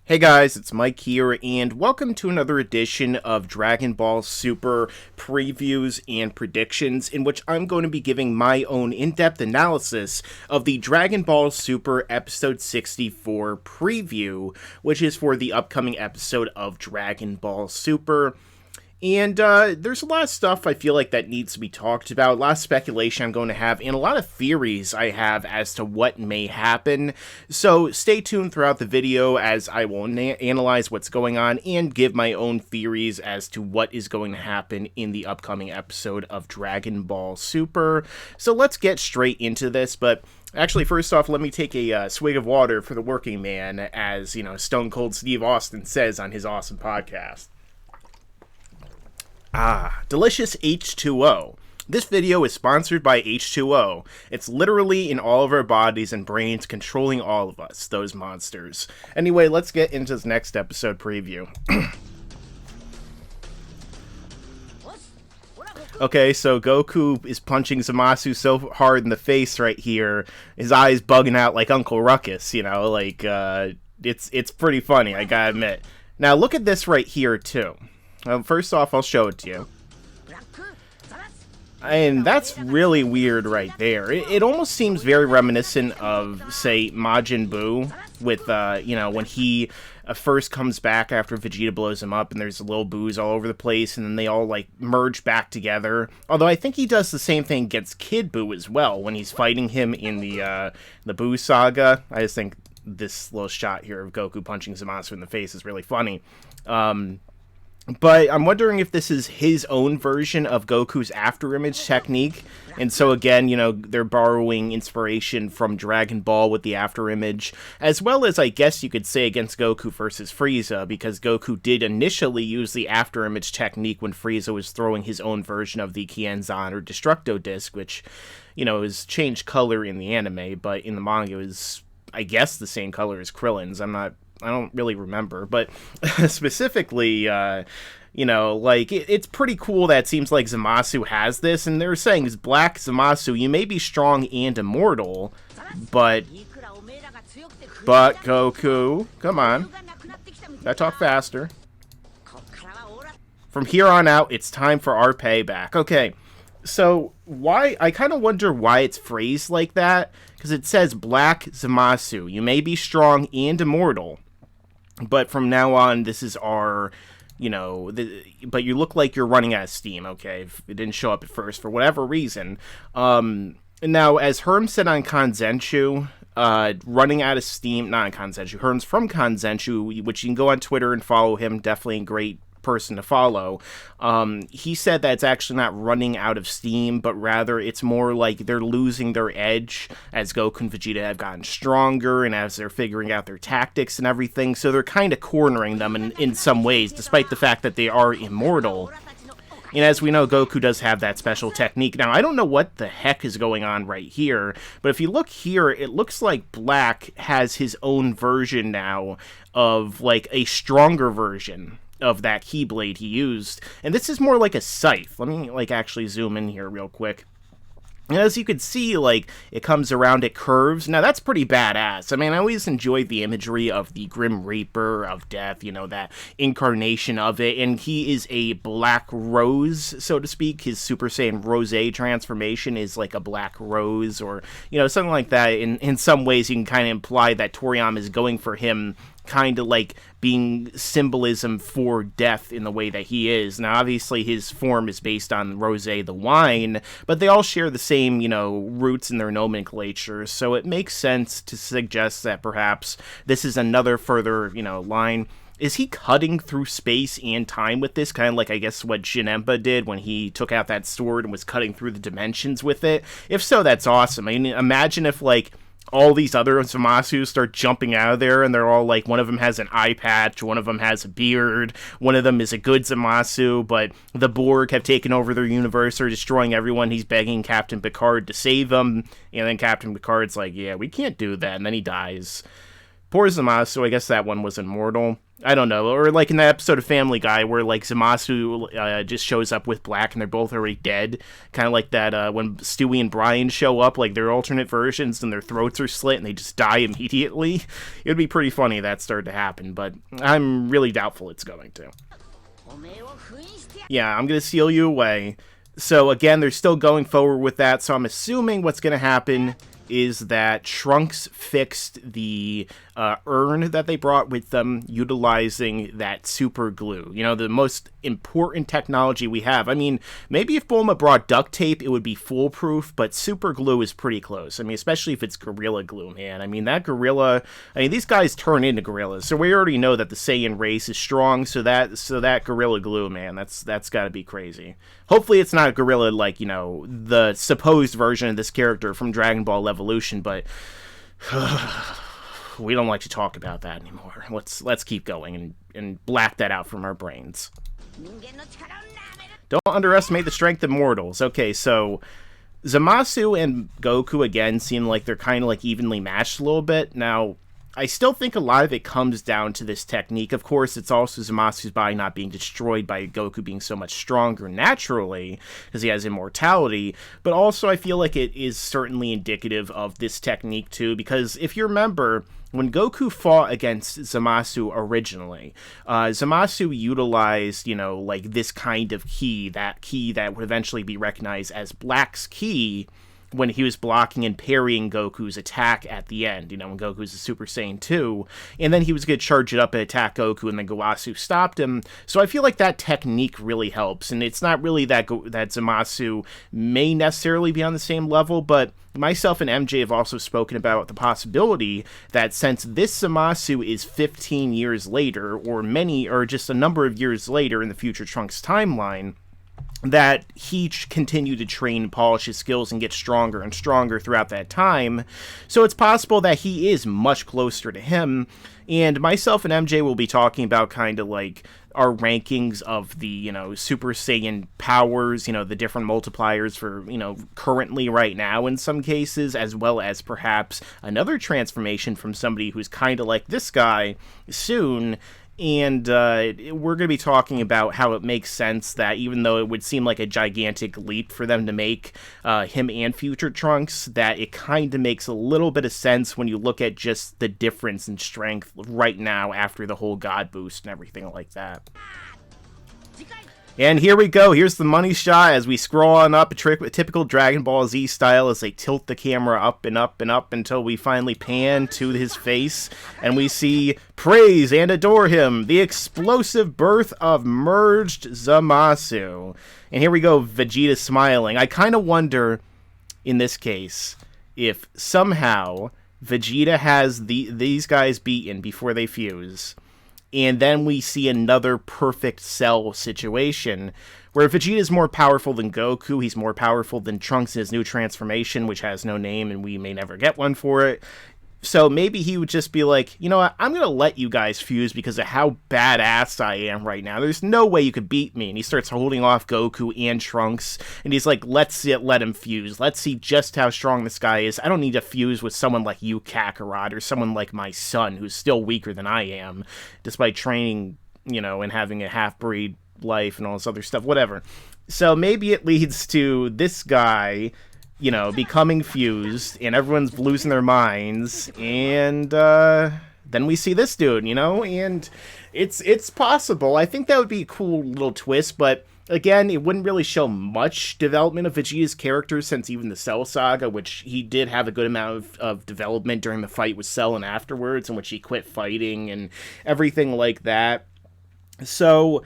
Hey guys, it's Mike here, and welcome to another edition of Dragon Ball Super previews and predictions, in which I'm going to be giving my own in-depth analysis of the Dragon Ball Super Episode 64 preview, which is for the upcoming episode of Dragon Ball Super. And there's a lot of stuff I feel like that needs to be talked about, a lot of speculation I'm going to have, and a lot of theories I have as to what may happen. So stay tuned throughout the video as I will analyze what's going on and give my own theories as to what is going to happen in the upcoming episode of Dragon Ball Super. So let's get straight into this, but actually, first off, let me take a swig of water for the working man, as, Stone Cold Steve Austin says on his awesome podcast. Delicious H2O. This video is sponsored by H2O. It's literally in all of our bodies and brains, controlling all of us, those monsters. Anyway, let's get into this next episode preview. Okay, so Goku is punching Zamasu so hard in the face right here, his eyes bugging out like Uncle Ruckus, it's pretty funny, I gotta admit. Now, look at this right here, too. First off, I'll show it to you. And that's really weird right there. It almost seems very reminiscent of, say, Majin Buu, with, when he first comes back after Vegeta blows him up, and there's little Boos all over the place, and then they all, merge back together. Although I think he does the same thing against Kid Buu as well, when he's fighting him in the Buu saga. I just think this little shot here of Goku punching Zamasu in the face is really funny. But I'm wondering if this is his own version of Goku's afterimage technique. And so again, they're borrowing inspiration from Dragon Ball with the afterimage, as well as, I guess you could say, against Goku versus Frieza, because Goku did initially use the afterimage technique when Frieza was throwing his own version of the Kienzan or Destructo disc, which, is changed color in the anime, but in the manga it was, I guess, the same color as Krillin's. I don't really remember, but specifically, it's pretty cool that it seems like Zamasu has this, and they're saying, is Black Zamasu, you may be strong and immortal, but Goku, come on, gotta talk faster. From here on out, it's time for our payback. Okay, so I kind of wonder why it's phrased like that, because it says Black Zamasu, you may be strong and immortal, but from now on, this is our, but you look like you're running out of steam, okay? If it didn't show up at first, for whatever reason. Now, as Herm said on Kanzenshu, running out of steam, not on Kanzenshu, Herm's from Kanzenshu, which you can go on Twitter and follow him, definitely a great person to follow. He said that it's actually not running out of steam, but rather it's more like they're losing their edge as Goku and Vegeta have gotten stronger and as they're figuring out their tactics and everything, so they're kind of cornering them in some ways, despite the fact that they are immortal. And as we know, Goku does have that special technique. Now, I don't know what the heck is going on right here, but if you look here, it looks like Black has his own version now of, a stronger version of that Keyblade he used, and this is more like a scythe. Let me actually zoom in here real quick. And as you can see, it comes around, it curves. Now, that's pretty badass. I always enjoyed the imagery of the Grim Reaper of Death, that incarnation of it, and he is a black rose, so to speak. His Super Saiyan Rosé transformation is like a black rose, or, something like that. In some ways, you can kind of imply that Toriyama is going for him kind of being symbolism for death in the way that he is. Now, obviously, his form is based on rosé, the wine, but they all share the same, roots in their nomenclature, so it makes sense to suggest that perhaps this is another further, line. Is he cutting through space and time with this? Kind of I guess, what Janemba did when he took out that sword and was cutting through the dimensions with it? If so, that's awesome. Imagine if, all these other Zamasu start jumping out of there, and they're all one of them has an eye patch, one of them has a beard, one of them is a good Zamasu, but the Borg have taken over their universe, are destroying everyone. He's begging Captain Picard to save them, and then Captain Picard's like, yeah, we can't do that, and then he dies. Poor Zamasu, I guess that one was immortal. I don't know, or like in that episode of Family Guy where like Zamasu just shows up with Black and they're both already dead, kind of like that when Stewie and Brian show up, like their alternate versions, and their throats are slit and they just die immediately. It would be pretty funny if that started to happen, but I'm really doubtful it's going to. Yeah, I'm gonna seal you away. So again, they're still going forward with that, so I'm assuming what's gonna happen is that Trunks fixed the urn that they brought with them, utilizing that super glue. You know, the most important technology we have. I mean, maybe if Bulma brought duct tape, it would be foolproof, but super glue is pretty close. I mean, especially if it's gorilla glue, man. I mean, that gorilla... I mean, these guys turn into gorillas, so we already know that the Saiyan race is strong, so that gorilla glue, man, that's got to be crazy. Hopefully it's not a gorilla like, you know, the supposed version of this character from Dragon Ball Evolution, but we don't like to talk about that anymore. Let's keep going and black that out from our brains. Don't underestimate the strength of mortals. Okay, so Zamasu and Goku again seem like they're kind of like evenly matched a little bit. Now, I still think a lot of it comes down to this technique. Of course, it's also Zamasu's body not being destroyed by Goku being so much stronger naturally, because he has immortality, but also I feel like it is certainly indicative of this technique too, because if you remember, when Goku fought against Zamasu originally, Zamasu utilized, you know, like this kind of key that would eventually be recognized as Black's ki, when he was blocking and parrying Goku's attack at the end, you know, when Goku's a Super Saiyan 2, and then he was going to charge it up and attack Goku, and then Gowasu stopped him. So I feel like that technique really helps, and it's not really that Zamasu may necessarily be on the same level, but myself and MJ have also spoken about the possibility that since this Zamasu is 15 years later, or just a number of years later in the future Trunks timeline, that he continued to train and polish his skills and get stronger and stronger throughout that time. So it's possible that he is much closer to him. And myself and MJ will be talking about kind of like our rankings of the, you know, Super Saiyan powers, you know, the different multipliers for, you know, currently right now in some cases, as well as perhaps another transformation from somebody who's kind of like this guy soon. And we're going to be talking about how it makes sense that even though it would seem like a gigantic leap for them to make him and future Trunks, that it kind of makes a little bit of sense when you look at just the difference in strength right now after the whole God boost and everything like that. And here we go. Here's the money shot as we scroll on up, a typical Dragon Ball Z style, as they tilt the camera up and up and up until we finally pan to his face, and we see praise and adore him, the explosive birth of merged Zamasu. And here we go, Vegeta smiling. I kind of wonder, in this case, if somehow Vegeta has these guys beaten before they fuse, and then we see another perfect Cell situation where Vegeta is more powerful than Goku, he's more powerful than Trunks in his new transformation, which has no name and we may never get one for it. So maybe he would just be like, you know what, I'm going to let you guys fuse because of how badass I am right now. There's no way you could beat me. And he starts holding off Goku and Trunks. And he's like, let him fuse. Let's see just how strong this guy is. I don't need to fuse with someone like you, Kakarot, or someone like my son, who's still weaker than I am, despite training, you know, and having a half-breed life and all this other stuff, whatever. So maybe it leads to this guy, you know, becoming fused, and everyone's losing their minds, and then we see this dude, you know, and it's possible. I think that would be a cool little twist, but again, it wouldn't really show much development of Vegeta's character since even the Cell Saga, which he did have a good amount of development during the fight with Cell and afterwards, in which he quit fighting and everything like that. So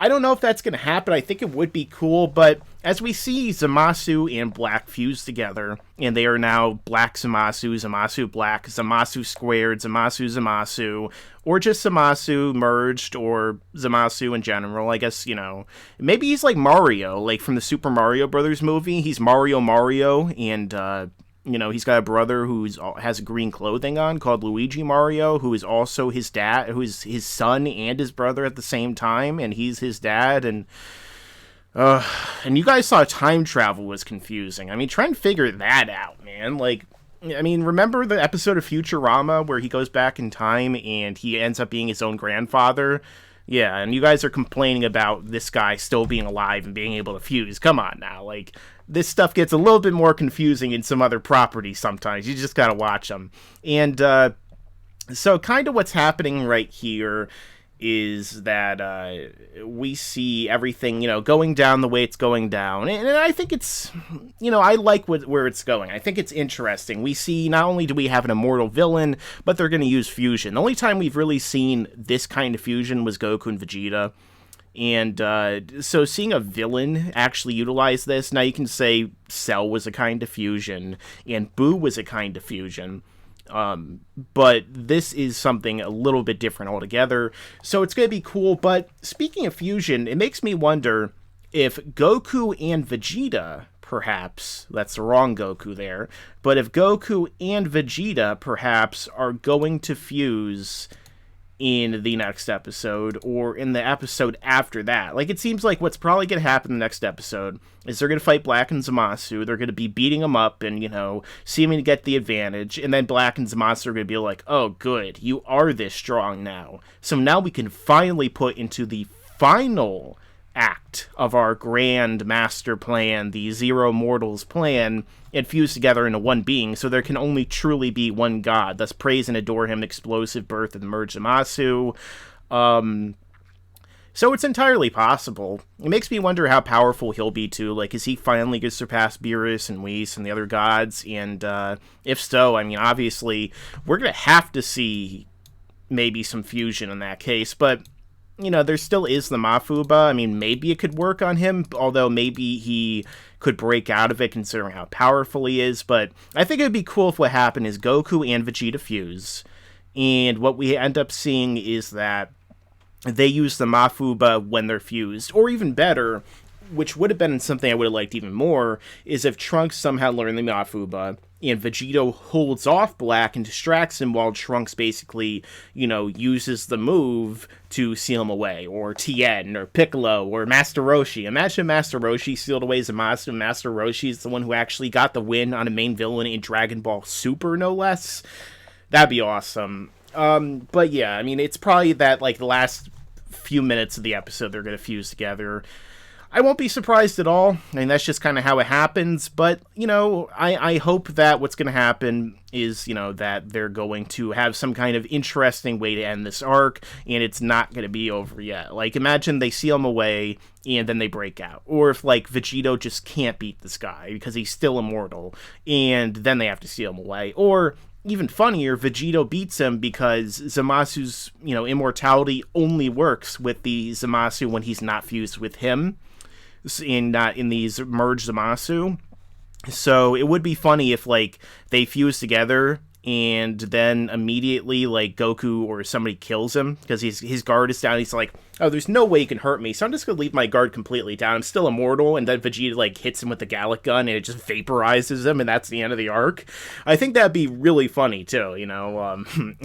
I don't know if that's going to happen. I think it would be cool, but as we see Zamasu and Black fuse together, and they are now Black Zamasu, Zamasu Black, Zamasu squared, Zamasu, or just Zamasu merged, or Zamasu in general, I guess, you know. Maybe he's like Mario, like from the Super Mario Brothers movie. He's Mario, and you know, he's got a brother who has green clothing on called Luigi Mario, who is also his dad, who is his son and his brother at the same time, and he's his dad, and you guys saw time travel was confusing. I mean, try and figure that out, man. Like, I mean, remember the episode of Futurama where he goes back in time and he ends up being his own grandfather? Yeah, and you guys are complaining about this guy still being alive and being able to fuse. Come on now, like, this stuff gets a little bit more confusing in some other properties sometimes. You just gotta watch them. And, so kind of what's happening right here is that we see everything, going down the way it's going down. And I think it's, I like where it's going. I think it's interesting. We see not only do we have an immortal villain, but they're going to use fusion. The only time we've really seen this kind of fusion was Goku and Vegeta. And so seeing a villain actually utilize this, now you can say Cell was a kind of fusion, and Boo was a kind of fusion. But this is something a little bit different altogether, so it's going to be cool. But speaking of fusion, it makes me wonder if Goku and Vegeta, perhaps, that's the wrong Goku there, but if Goku and Vegeta, perhaps, are going to fuse in the next episode, or in the episode after that. Like, it seems like what's probably going to happen in the next episode is they're going to fight Black and Zamasu, they're going to be beating them up and, seeming to get the advantage, and then Black and Zamasu are going to be like, oh, good, you are this strong now. So now we can finally put into the final act of our grand master plan, the Zero Mortals plan, and fuse together into one being, so there can only truly be one god. Thus praise and adore him, explosive birth of the merged Zamasu. So it's entirely possible. It makes me wonder how powerful he'll be too. Like, is he finally going to surpass Beerus and Whis and the other gods? And if so, I mean, obviously, we're going to have to see maybe some fusion in that case, but there still is the Mafuba. I mean, maybe it could work on him, although maybe he could break out of it considering how powerful he is. But I think it would be cool if what happened is Goku and Vegeta fuse, and what we end up seeing is that they use the Mafuba when they're fused. Or even better, which would have been something I would have liked even more, is if Trunks somehow learned the Mafuba, and Vegito holds off Black and distracts him while Trunks basically, uses the move to seal him away. Or Tien, or Piccolo, or Master Roshi. Imagine Master Roshi sealed away Zamasu, and Master Roshi is the one who actually got the win on a main villain in Dragon Ball Super, no less. That'd be awesome. But yeah, I mean, it's probably that, like, the last few minutes of the episode they're going to fuse together. I won't be surprised at all. I mean, that's just kind of how it happens. But, I hope that what's going to happen is, that they're going to have some kind of interesting way to end this arc, and it's not going to be over yet. Like, imagine they seal him away, and then they break out. Or if, like, Vegito just can't beat this guy because he's still immortal, and then they have to seal him away. Or even funnier, Vegito beats him because Zamasu's, immortality only works with the Zamasu when he's not fused with him. In these merged Zamasu. So it would be funny if, like, they fuse together and then immediately, like, Goku or somebody kills him because his guard is down. He's like, oh, there's no way he can hurt me, so I'm just gonna leave my guard completely down. I'm still immortal. And then Vegeta, like, hits him with the Gallic gun and it just vaporizes him, and that's the end of the arc. I think that'd be really funny too,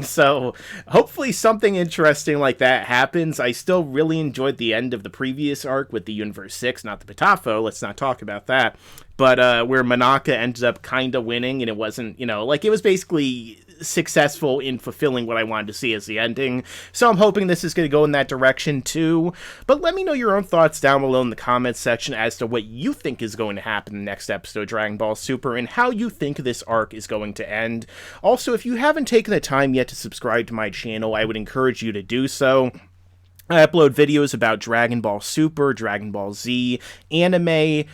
so hopefully something interesting like that happens. I still really enjoyed the end of the previous arc with the Universe 6, not the Pitafo, let's not talk about that, but where Monaka ended up kind of winning, and it wasn't, like, it was basically successful in fulfilling what I wanted to see as the ending. So I'm hoping this is going to go in that direction too. But let me know your own thoughts down below in the comments section as to what you think is going to happen in the next episode of Dragon Ball Super and how you think this arc is going to end. Also, if you haven't taken the time yet to subscribe to my channel, I would encourage you to do so. I upload videos about Dragon Ball Super, Dragon Ball Z, anime,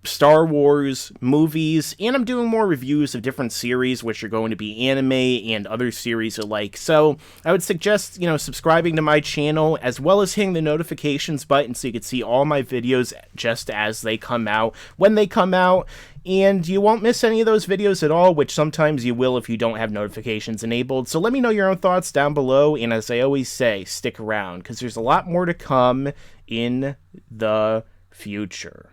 Star Wars, movies, and I'm doing more reviews of different series, which are going to be anime and other series alike. So I would suggest, subscribing to my channel, as well as hitting the notifications button so you can see all my videos just as they come out, when they come out, and you won't miss any of those videos at all, which sometimes you will if you don't have notifications enabled. So let me know your own thoughts down below, and as I always say, stick around, because there's a lot more to come in the future.